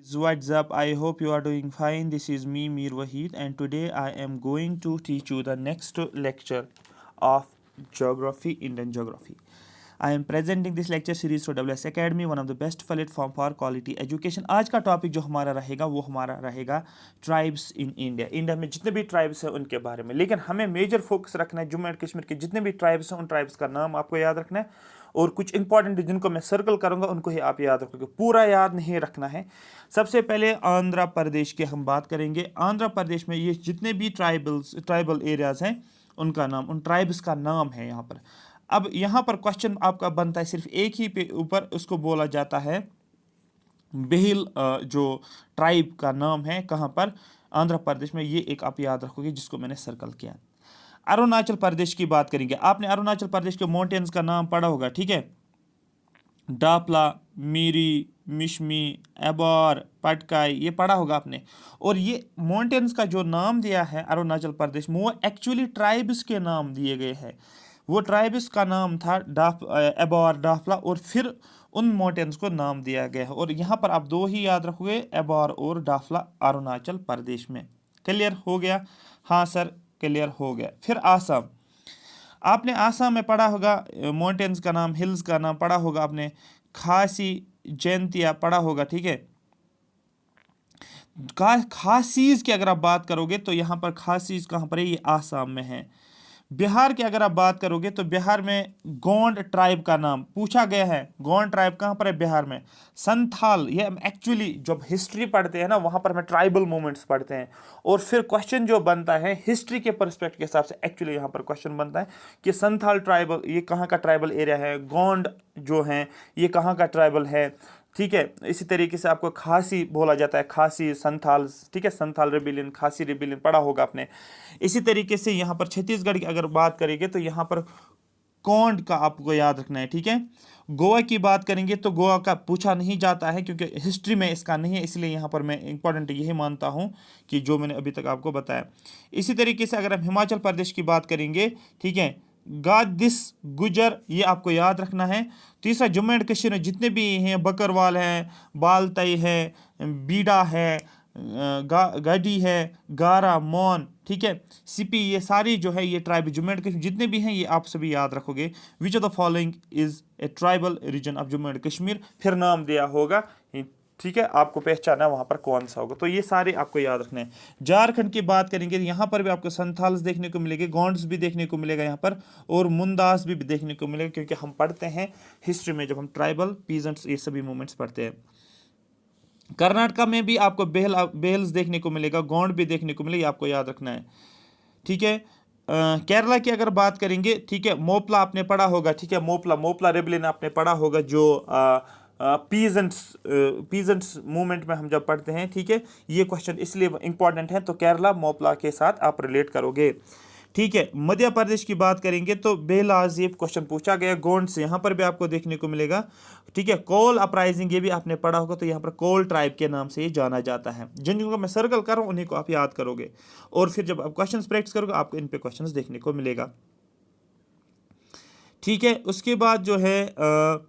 What's up? I hope you are doing fine. This is me, Mir Wahid, and today I am going to teach you the next lecture of Geography, Indian Geography. I am presenting this lecture series through WS Academy, one of the best platform for quality education. आज का topic जो हमारा रहेगा वो हमारा रहेगा tribes in India. India में जितने भी ट्राइब्स हैं उनके बारे में, लेकिन हमें मेजर फोकस रखना है जम्मू एंड कश्मीर के जितने भी ट्राइब्स हैं उन ट्राइब्स का नाम आपको याद रखना है, और कुछ इंपॉर्टेंट जिनको मैं सर्कल करूंगा उनको ही आप याद रखोगे, पूरा याद नहीं रखना है. सबसे पहले आंध्र प्रदेश की हम बात करेंगे. आंध्र प्रदेश में ये जितने भी ट्राइबल एरियाज हैं उनका नाम, उन ट्राइब्स का नाम है यहाँ पर. अब यहाँ पर क्वेश्चन आपका बनता है सिर्फ एक ही पे ऊपर, उसको बोला जाता है बेहिल, जो ट्राइब का नाम है कहाँ पर, आंध्र प्रदेश में. ये एक आप याद रखोगे जिसको मैंने सर्कल किया. अरुणाचल प्रदेश की बात करेंगे. आपने अरुणाचल प्रदेश के माउंटेन्स का नाम पढ़ा होगा, ठीक है. डापला, मीरी, मिशमी, एबॉर, पटकाई, ये पढ़ा होगा आपने. और ये माउंटेन्स का जो नाम दिया है अरुणाचल प्रदेश में वो एक्चुअली ट्राइब्स के नाम दिए गए हैं. वो ट्राइब्स का नाम था एबॉर, डाफला, और फिर उन माउंटेन्स को नाम दिया गया है. और यहाँ पर आप दो ही याद रखोगे, एबॉर और डाफला, अरुणाचल प्रदेश में. क्लियर हो गया? हाँ सर, क्लियर हो गया. फिर आसाम. आपने आसाम में पढ़ा होगा माउंटेन्स का नाम, हिल्स का नाम पढ़ा होगा आपने. खासी, जैंतिया पढ़ा होगा, ठीक है. खासीज की अगर आप बात करोगे तो यहाँ पर खासीज कहाँ पर है, ये आसाम में है. बिहार की अगर आप बात करोगे तो बिहार में गोंड ट्राइब का नाम पूछा गया है. गोंड ट्राइब कहाँ पर है? बिहार में. संथाल, ये एक्चुअली जब हिस्ट्री पढ़ते हैं ना वहाँ पर हमें ट्राइबल मूवमेंट्स पढ़ते हैं, और फिर क्वेश्चन जो बनता है हिस्ट्री के पर्सपेक्ट के हिसाब से एक्चुअली यहाँ पर क्वेश्चन बनता है कि संथाल ट्राइबल ये कहाँ का ट्राइबल एरिया है, गोंड जो है ये कहाँ का ट्राइबल है, ठीक है. इसी तरीके से आपको खासी बोला जाता है, खासी, संथाल, ठीक है. संथाल रेबिलियन, खासी रेबिलियन पढ़ा होगा आपने. इसी तरीके से यहाँ पर छत्तीसगढ़ की अगर बात करेंगे तो यहाँ पर कौंड का आपको याद रखना है, ठीक है. गोवा की बात करेंगे तो गोवा का पूछा नहीं जाता है क्योंकि हिस्ट्री में इसका नहीं है, इसलिए यहाँ पर मैं इंपॉर्टेंट यही मानता हूँ कि जो मैंने अभी तक आपको बताया. इसी तरीके से अगर हम हिमाचल प्रदेश की बात करेंगे, ठीक है, गादिस, गुजर, ये आपको याद रखना है. तीसरा जम्मू एंड कश्मीर में जितने भी हैं, बकरवाल है, बालतई है, बीडा है, गाडी है, गारा, मौन, ठीक है, सिपी, ये सारी जो है ये ट्राइब जम्मू एंड कश्मीर जितने भी हैं ये आप सभी याद रखोगे. Which of the following is a tribal region of Jammu and Kashmir, फिर नाम दिया होगा, ठीक है. आपको पहचाना वहाँ पर कौन सा होगा, तो ये सारे आपको याद रखने हैं. झारखंड की बात करेंगे यहाँ पर भी आपको संथाल्स देखने को मिलेंगे, गोंड्स भी देखने को मिलेगा यहाँ पर, और मुंदास भी देखने को मिलेगा, क्योंकि हम पढ़ते हैं हिस्ट्री में जब हम ट्राइबल, पीजेंट्स, ये सभी मूवमेंट्स पढ़ते हैं. कर्नाटका में भी आपको बेहल्स देखने को मिलेगा, गोंड भी देखने को मिलेगा, आपको याद रखना है, ठीक है. केरला की अगर बात करेंगे, ठीक है, मोपला आपने पढ़ा होगा, ठीक है. मोपला रेबलियन आपने पढ़ा होगा, जो पीजेंट्स मूवमेंट में हम जब पढ़ते हैं, ठीक है. ये क्वेश्चन इसलिए इंपॉर्टेंट है, तो केरला मोपला के साथ आप रिलेट करोगे, ठीक है. मध्य प्रदेश की बात करेंगे तो बेलाज, ये क्वेश्चन पूछा गया. गोंड से यहाँ पर भी आपको देखने को मिलेगा, ठीक है. कोल अपराइजिंग, ये भी आपने पढ़ा होगा, तो यहाँ पर कोल ट्राइब के नाम से ये जाना जाता है. जिन जिनको मैं सर्कल कर रहा हूँ उन्हीं को आप याद करोगे, और फिर जब आप क्वेश्चन प्रैक्टिस करोगे आपको इन पे क्वेश्चन देखने को मिलेगा, ठीक है. उसके बाद जो है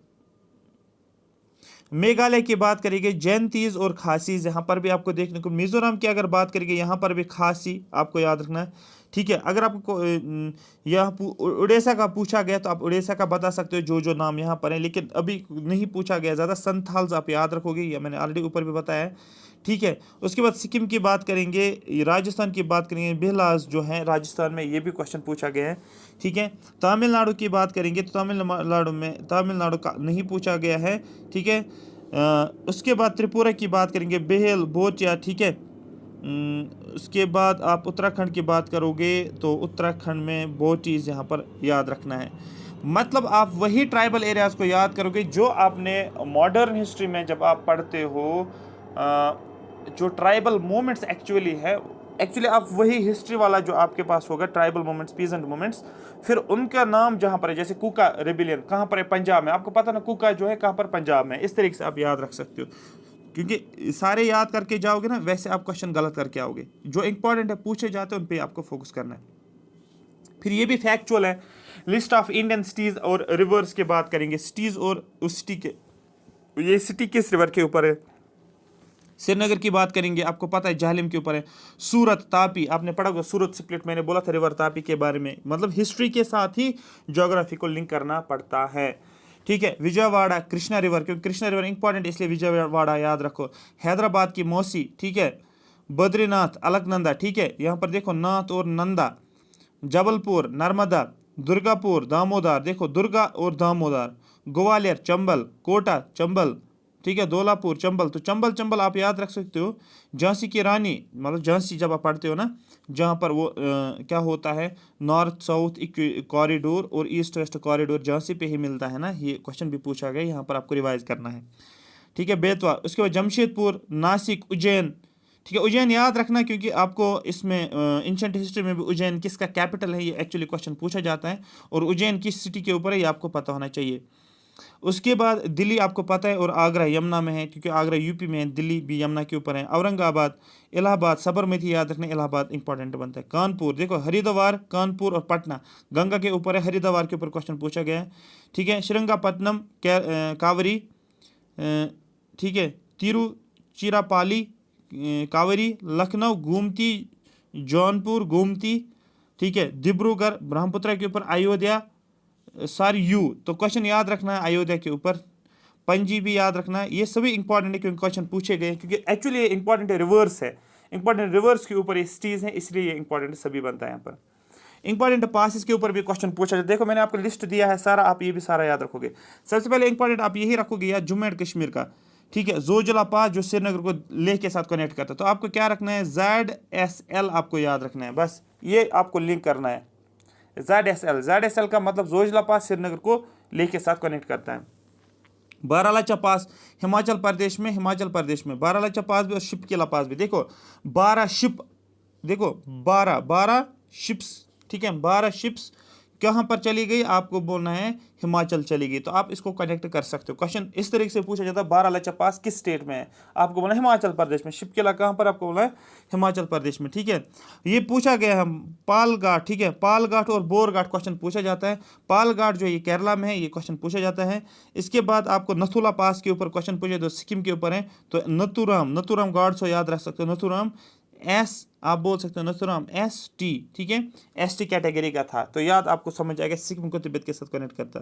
मेघालय की बात करेंगे, जैंतीज और खासीज, यहाँ पर भी आपको देखने को. मिजोरम की अगर बात करेंगे यहाँ पर भी खासी आपको याद रखना है, ठीक है. अगर आपको यहाँ उड़ीसा का पूछा गया तो आप उड़ीसा का बता सकते हो जो नाम यहाँ पर है, लेकिन अभी नहीं पूछा गया ज़्यादा. संथाल्स आप याद रखोगे, ये मैंने ऑलरेडी ऊपर भी बताया है, ठीक है. उसके बाद सिक्किम की बात करेंगे, राजस्थान की बात करेंगे, बेहलाज जो है राजस्थान में, ये भी क्वेश्चन पूछा गया है, ठीक है. तमिलनाडु की बात करेंगे तो तमिलनाडु का नहीं पूछा गया है, ठीक है. उसके बाद त्रिपुरा की बात करेंगे, बेहल, बोचिया, ठीक है. उसके बाद आप उत्तराखंड की बात करोगे तो उत्तराखंड में बोटीज यहाँ पर याद रखना है. मतलब आप वही ट्राइबल एरियाज को याद करोगे जो आपने मॉडर्न हिस्ट्री में जब आप पढ़ते हो, जो ट्राइबल मूवमेंट्स एक्चुअली आप वही हिस्ट्री वाला जो आपके पास होगा, ट्राइबल मूवमेंट्स, पीजेंट मूवमेंट्स, फिर उनका नाम जहाँ पर है, जैसे कुका रेबिलियन कहाँ पर है? पंजाब में. आपको पता ना कुका जो है कहाँ पर? पंजाब में. इस तरीके से आप याद रख सकते हो, क्योंकि सारे याद करके जाओगे ना वैसे आप क्वेश्चन गलत करके आओगे. जो इंपॉर्टेंट है पूछे जाते हैं उन पे आपको फोकस करना है. फिर ये भी फैक्चुअल है. लिस्ट ऑफ इंडियन सिटीज और रिवर्स की बात करेंगे. सिटीज और उस सिटी के, ये सिटी किस रिवर के ऊपर है? श्रीनगर की बात करेंगे, आपको पता है जहलम के ऊपर है। सूरत, तापी, आपने पढ़ा होगा सूरत स्प्लिट, मैंने बोला था रिवर तापी के बारे में, मतलब हिस्ट्री के साथ ही ज्योग्राफी को लिंक करना पड़ता है। ठीक है, विजयवाड़ा कृष्णा रिवर, क्योंकि कृष्णा रिवर इंपॉर्टेंट इसलिए विजयवाड़ा याद रखो। हैदराबाद की मौसी, ठीक है। बद्रीनाथ, अलकनंदा, ठीक है, यहाँ पर देखो नाथ और नंदा। जबलपुर, नर्मदा। दुर्गापुर, दामोदर, देखो दुर्गा और दामोदर। ग्वालियर, चंबल। कोटा, चंबल, ठीक है। धौलापुर, चंबल, तो चंबल चंबल आप याद रख सकते हो। झांसी की रानी, मतलब झांसी जब आप पढ़ते हो ना, जहाँ पर वो क्या होता है, नॉर्थ साउथ कॉरिडोर और ईस्ट वेस्ट कॉरिडोर झांसी पे ही मिलता है ना, ये क्वेश्चन भी पूछा गया, यहाँ पर आपको रिवाइज करना है। ठीक है, बेतवा, उसके बाद जमशेदपुर, नासिक, उज्जैन। ठीक है, उज्जैन याद रखना क्योंकि आपको इसमें एंशिएंट हिस्ट्री में भी उज्जैन किसका कैपिटल है ये एक्चुअली क्वेश्चन पूछा जाता है, और उज्जैन किस सिटी के ऊपर है ये आपको पता होना चाहिए। उसके बाद दिल्ली आपको पता है, और आगरा यमुना में है, क्योंकि आगरा यूपी में है, दिल्ली भी यमुना के ऊपर है। औरंगाबाद, इलाहाबाद, साबरमती याद रखना, इलाहाबाद इंपॉर्टेंट बनता है। कानपुर, देखो हरिद्वार, कानपुर और पटना गंगा के ऊपर है, हरिद्वार के ऊपर क्वेश्चन पूछा गया है। ठीक है, श्रृंगापट्टनम, कावरी, ठीक है, तिरुचिरापल्ली, कावेरी, लखनऊ गोमती, जौनपुर गोमती, ठीक है, डिब्रूगढ़ ब्रह्मपुत्र के ऊपर, अयोध्या सरयू, तो क्वेश्चन याद रखना है अयोध्या के ऊपर। पंजी भी याद रखना है, ये सभी इंपॉर्टेंट है क्योंकि क्वेश्चन पूछे गए, क्योंकि एक्चुअली ये इंपॉर्टेंट है, रिवर्स है, इंपॉर्टेंट रिवर्स के ऊपर ये सिटीज है, इसलिए ये इंपॉर्टेंट सभी बनता है यहाँ पर। इंपॉर्टेंट पासिस के ऊपर भी क्वेश्चन पूछा जाए, देखो मैंने आपको लिस्ट दिया है सारा, आप ये भी सारा याद रखोगे। सबसे पहले इंपॉर्टेंट आप यही रखोगे यार, जम्मू एंड कश्मीर का, ठीक है, जोजिला पास जो श्रीनगर को लेह के साथ कनेक्ट करता है, तो आपको क्या रखना है, ZSL आपको याद रखना है, बस ये आपको लिंक करना है। ZSL का मतलब जोजिला पास श्रीनगर को लेह के साथ कनेक्ट करता है। बारालाचा पास हिमाचल प्रदेश में बारालाचा पास भी और शिपकिला पास भी, देखो 12 शिप, देखो 12 शिप्स, ठीक है, 12 शिप्स कहाँ पर चली गई, आपको बोलना है हिमाचल चली गई, तो आप इसको कनेक्ट कर सकते हो। क्वेश्चन इस तरीके से पूछा जाता है, बारालाचा पास किस स्टेट में है, आपको बोलना है हिमाचल प्रदेश में। शिपकिला कहाँ पर, आपको बोलना है हिमाचल प्रदेश में। ठीक है, ये पूछा गया है पालघाट, ठीक है, पालघाट और बोरघाट क्वेश्चन पूछा जाता है। पालघाट जो ये केरला में है, ये क्वेश्चन पूछा जाता है। इसके बाद आपको नथुला पास के ऊपर क्वेश्चन पूछे जो सिक्किम के ऊपर है, तो नथुराम गॉड्स हो याद रख सकते हो, नथुराम आप बोल सकते हो नथुराम ST, ठीक है, ST कैटेगरी का था, तो याद आपको समझ आएगा, सिक्किम को तिब्बत के साथ कनेक्ट करता।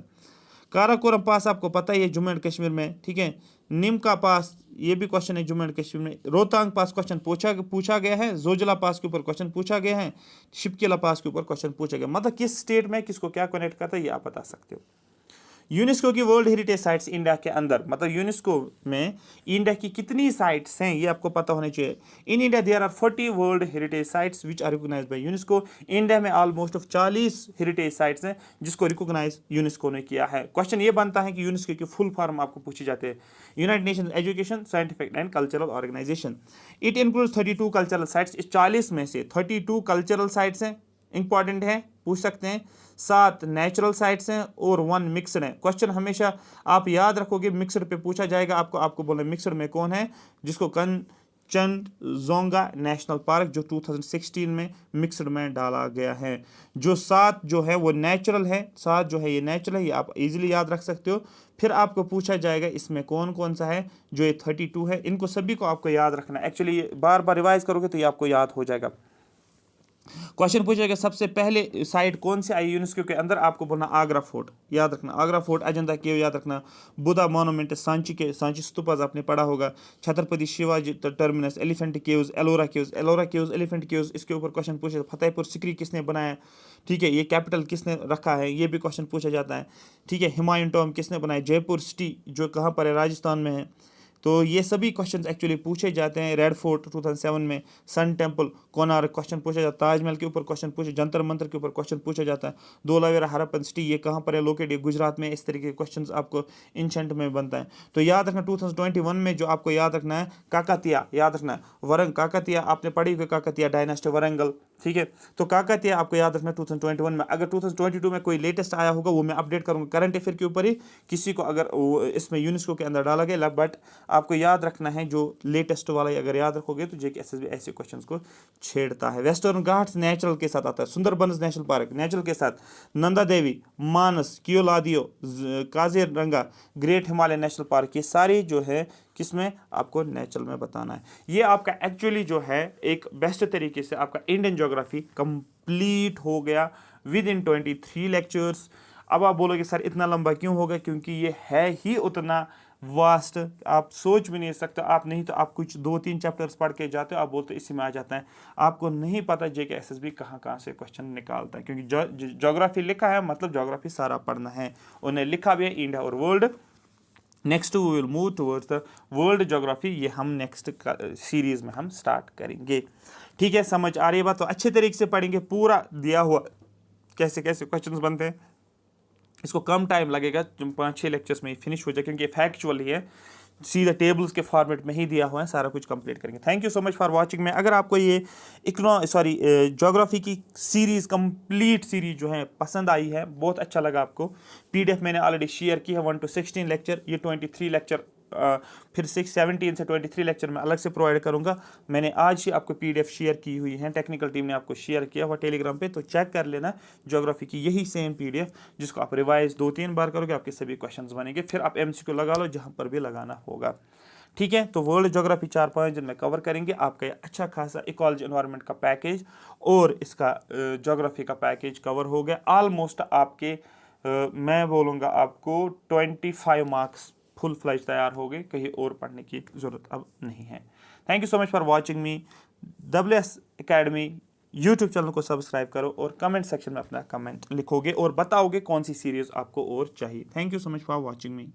काराकोरम पास आपको पता ही है जम्मू एंड कश्मीर में, ठीक है। निमका पास ये भी क्वेश्चन है जम्मू एंड कश्मीर में। रोहतांग पास क्वेश्चन पूछा गया है। जोजिला पास के ऊपर क्वेश्चन पूछा गया है। शिपकिला पास के ऊपर क्वेश्चन पूछा गया, मतलब किस स्टेट में किसको क्या कनेक्ट करता है ये आप बता सकते हो। यूनेस्को की वर्ल्ड हेरिटेज साइट्स इंडिया के अंदर, मतलब यूनेस्को में इंडिया की कितनी साइट्स हैं ये आपको पता होने चाहिए। In India there are 40 world heritage sites which are recognised by UNESCO. India में ऑलमोस्ट ऑफ 40 हेरिटेज साइट्स हैं जिसको रिकॉग्नाइज यूनेस्को ने किया है। क्वेश्चन ये बनता है कि यूनेस्को की फुल फॉर्म आपको पूछी जाती है, United Nations education scientific and cultural organisation. It includes 32 cultural sites. इस 40 में से 32 कल्चरल साइट्स हैं, इंपॉर्टेंट है, पूछ सकते हैं। 7 नेचुरल साइट्स हैं और 1 मिक्सड है। क्वेश्चन हमेशा आप याद रखोगे मिक्सड पे पूछा जाएगा, आपको बोले मिक्सड में कौन है, जिसको कंचनजोंगा नेशनल पार्क जो 2016 में मिक्सड में डाला गया है। जो 7 जो है वो नेचुरल है, 7 जो है ये नेचुरल है, ये आप इजीली याद रख सकते हो। फिर आपको पूछा जाएगा इसमें कौन कौन सा है, जो ये 32 है, इनको सभी को आपको याद रखना है। एक्चुअली बार बार रिवाइज करोगे तो ये आपको याद हो जाएगा। क्वेश्चन पूछेगा सबसे पहले साइट कौन सी आई यूनेस्को के अंदर, आपको बोलना आगरा फोर्ट, याद रखना आगरा फोर्ट। अजंता केव याद रखना। बुद्धा मॉन्यूमेंट, सांची स्तूपास आपने पढ़ा होगा। Chhatrapati Shivaji terminus, elephant caves, Ellora caves, elephant caves, इसके ऊपर क्वेश्चन पूछे। फतेहपुर सिकरी किसने बनाया, ठीक है, ये कैपिटल किसने रखा है, ये भी क्वेश्चन पूछा जाता है। ठीक है, हुमायूं टॉम किसने बनाया, जयपुर सिटी जो कहाँ पर है, राजस्थान में है। तो ये सभी क्वेश्चंस एक्चुअली पूछे जाते हैं। रेड फोर्ट 2007 में, सन टेम्पल, कोणार्क क्वेश्चन पूछा जाता है। ताजमहल के ऊपर क्वेश्चन पूछे, जंतर मंतर के ऊपर क्वेश्चन पूछा जाता है। धोलावीरा हरप्पन सिटी ये कहाँ पर है, लोकेट, ये गुजरात में। इस तरीके के क्वेश्चंस आपको एंशिएंट में बनता है। तो याद रखना 2021 में जो आपको याद रखना है, काकतिया याद रखना है। काकतिया आपने पढ़ी हुई, काकतिया डायनास्टी वरंगल, ठीक है। तो काकतिया आपको याद रखना 2021 में। अगर 2022 में कोई लेटेस्ट आया होगा वो मैं अपडेट करूँगा करंट अफेयर के ऊपर ही, किसी को अगर इसमें यूनेस्को के अंदर डाला गया, बट आपको याद रखना है जो लेटेस्ट वाला ही अगर याद रखोगे तो JKSSB ऐसे क्वेश्चंस को छेड़ता है। वेस्टर्न घाट्स नेचुरल के साथ आता है। सुंदरबंस नेशनल पार्क नेचुरल के साथ। Nanda Devi, Manas, Keoladeo, Kaziranga, great Himalaya national park, ये सारी जो है किसमें, आपको नेचुरल में बताना है। ये आपका एक्चुअली जो है एक बेस्ट तरीके से आपका इंडियन ज्योग्राफी कंप्लीट हो गया विद इन 23 लेक्चर्स। अब आप बोलोगे सर इतना लंबा क्यों होगा, क्योंकि ये है ही उतना वास्ट, आप सोच भी नहीं सकते। आप नहीं तो आप कुछ 2-3 चैप्टर्स पढ़ के जाते हो, आप बोलते इसी में आ जाता है। आपको नहीं पता जेके एसएसबी कहाँ कहाँ से क्वेश्चन निकालता है, क्योंकि ज्योग्राफी लिखा है मतलब ज्योग्राफी सारा पढ़ना है। उन्हें लिखा भी है इंडिया और world. Next we will move towards the world geography, ये हम नेक्स्ट सीरीज में हम स्टार्ट करेंगे। ठीक है, समझ आ रही है बात? तो अच्छे तरीके से पढ़ेंगे, पूरा दिया हुआ कैसे कैसे क्वेश्चंस बनते हैं। इसको कम टाइम लगेगा, 5-6 लेक्चर्स में ही फिनिश हो जाए, क्योंकि फैक्चुअल ही है, सीधा टेबल्स के फॉर्मेट में ही दिया हुआ है, सारा कुछ कंप्लीट करेंगे। Thank you so much for watching. में अगर आपको ये ज्योग्राफी की सीरीज़ कंप्लीट सीरीज जो है पसंद आई है, बहुत अच्छा लगा आपको, पीडीएफ मैंने ऑलरेडी शेयर की है 1 to 16 लेक्चर, ये 23 लेक्चर फिर 17 से 23 लेक्चर में अलग से प्रोवाइड करूंगा। मैंने आज ही आपको पीडीएफ शेयर की हुई है, टेक्निकल टीम ने आपको शेयर किया हुआ टेलीग्राम पे, तो चेक कर लेना ज्योग्राफी की यही सेम पीडीएफ, जिसको आप रिवाइज 2-3 बार करोगे, आपके सभी क्वेश्चंस बनेंगे। फिर आप एमसीक्यू लगा लो जहां पर भी लगाना होगा। ठीक है, तो वर्ल्ड ज्योग्राफी 4-5 दिन में कवर करेंगे। आपका अच्छा खासा इकोलॉजी एनवायरनमेंट का पैकेज और इसका ज्योग्राफी का पैकेज कवर हो गया। ऑलमोस्ट आपके मैं बोलूँगा आपको 25 मार्क्स फुल फ्लैश तैयार हो गए, कहीं और पढ़ने की ज़रूरत अब नहीं है। Thank you so much for watching me. WS academy YouTube channel को सब्सक्राइब करो और कमेंट सेक्शन में अपना कमेंट लिखोगे और बताओगे कौन सी सीरीज़ आपको और चाहिए। Thank you so much for watching me.